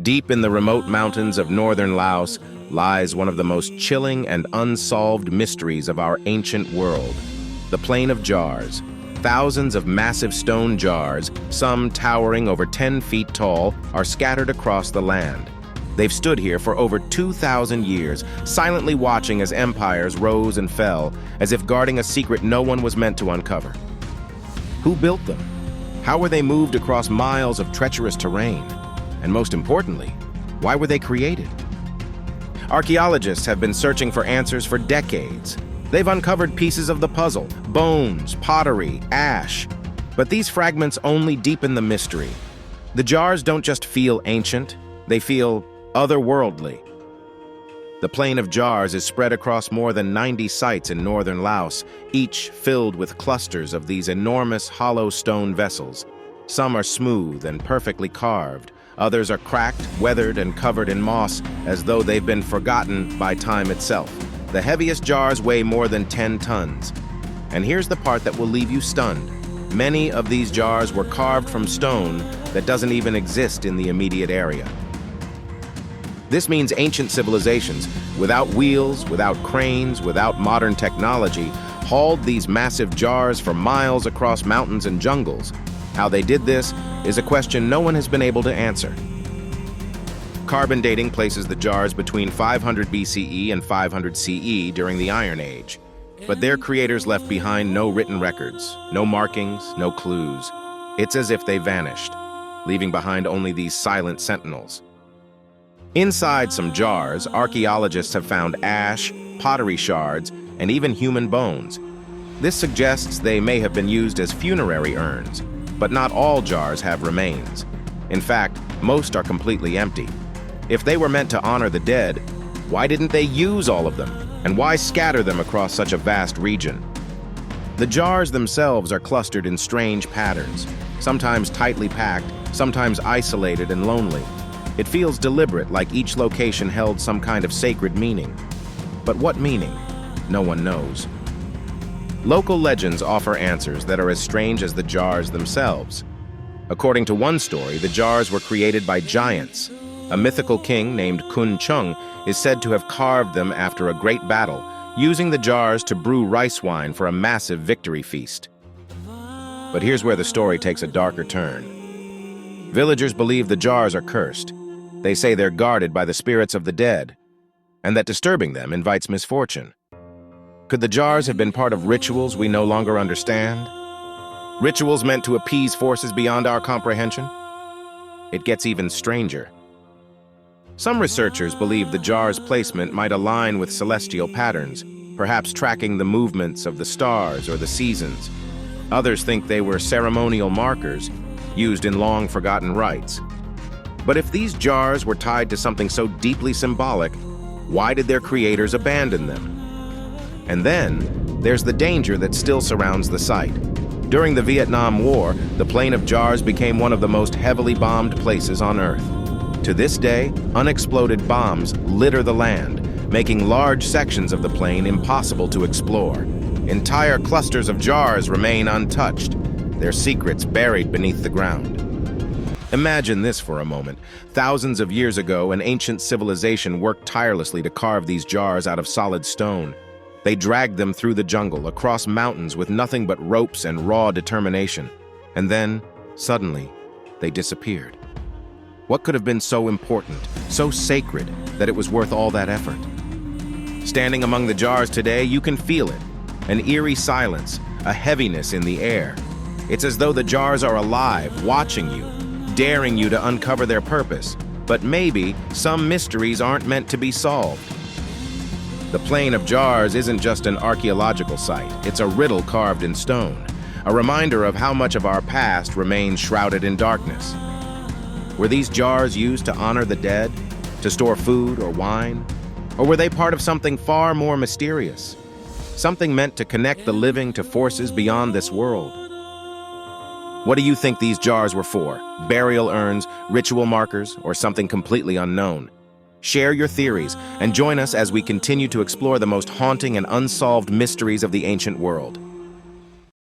Deep in the remote mountains of northern Laos lies one of the most chilling and unsolved mysteries of our ancient world, the Plain of Jars. Thousands of massive stone jars, some towering over 10 feet tall, are scattered across the land. They've stood here for over 2,000 years, silently watching as empires rose and fell, as if guarding a secret no one was meant to uncover. Who built them? How were they moved across miles of treacherous terrain? And most importantly, why were they created? Archaeologists have been searching for answers for decades. They've uncovered pieces of the puzzle, bones, pottery, ash. But these fragments only deepen the mystery. The jars don't just feel ancient, they feel otherworldly. The Plain of Jars is spread across more than 90 sites in northern Laos, each filled with clusters of these enormous hollow stone vessels. Some are smooth and perfectly carved. Others are cracked, weathered, and covered in moss, as though they've been forgotten by time itself. The heaviest jars weigh more than 10 tons. And here's the part that will leave you stunned. Many of these jars were carved from stone that doesn't even exist in the immediate area. This means ancient civilizations, without wheels, without cranes, without modern technology, hauled these massive jars for miles across mountains and jungles. How they did this is a question no one has been able to answer. Carbon dating places the jars between 500 BCE and 500 CE during the Iron Age. But their creators left behind no written records, no markings, no clues. It's as if they vanished, leaving behind only these silent sentinels. Inside some jars, archaeologists have found ash, pottery shards, and even human bones. This suggests they may have been used as funerary urns. But not all jars have remains. In fact, most are completely empty. If they were meant to honor the dead, why didn't they use all of them? And why scatter them across such a vast region? The jars themselves are clustered in strange patterns, sometimes tightly packed, sometimes isolated and lonely. It feels deliberate, like each location held some kind of sacred meaning. But what meaning? No one knows. Local legends offer answers that are as strange as the jars themselves. According to one story, the jars were created by giants. A mythical king named Kun Chung is said to have carved them after a great battle, using the jars to brew rice wine for a massive victory feast. But here's where the story takes a darker turn. Villagers believe the jars are cursed. They say they're guarded by the spirits of the dead, and that disturbing them invites misfortune. Could the jars have been part of rituals we no longer understand? Rituals meant to appease forces beyond our comprehension? It gets even stranger. Some researchers believe the jar's placement might align with celestial patterns, perhaps tracking the movements of the stars or the seasons. Others think they were ceremonial markers used in long-forgotten rites. But if these jars were tied to something so deeply symbolic, why did their creators abandon them? And then, there's the danger that still surrounds the site. During the Vietnam War, the Plain of Jars became one of the most heavily bombed places on Earth. To this day, unexploded bombs litter the land, making large sections of the plain impossible to explore. Entire clusters of jars remain untouched, their secrets buried beneath the ground. Imagine this for a moment. Thousands of years ago, an ancient civilization worked tirelessly to carve these jars out of solid stone. They dragged them through the jungle, across mountains with nothing but ropes and raw determination. And then, suddenly, they disappeared. What could have been so important, so sacred, that it was worth all that effort? Standing among the jars today, you can feel it. An eerie silence, a heaviness in the air. It's as though the jars are alive, watching you, daring you to uncover their purpose. But maybe some mysteries aren't meant to be solved. The Plain of Jars isn't just an archaeological site, it's a riddle carved in stone, a reminder of how much of our past remains shrouded in darkness. Were these jars used to honor the dead, to store food or wine? Or were they part of something far more mysterious? Something meant to connect the living to forces beyond this world? What do you think these jars were for? Burial urns, ritual markers, or something completely unknown? Share your theories and join us as we continue to explore the most haunting and unsolved mysteries of the ancient world.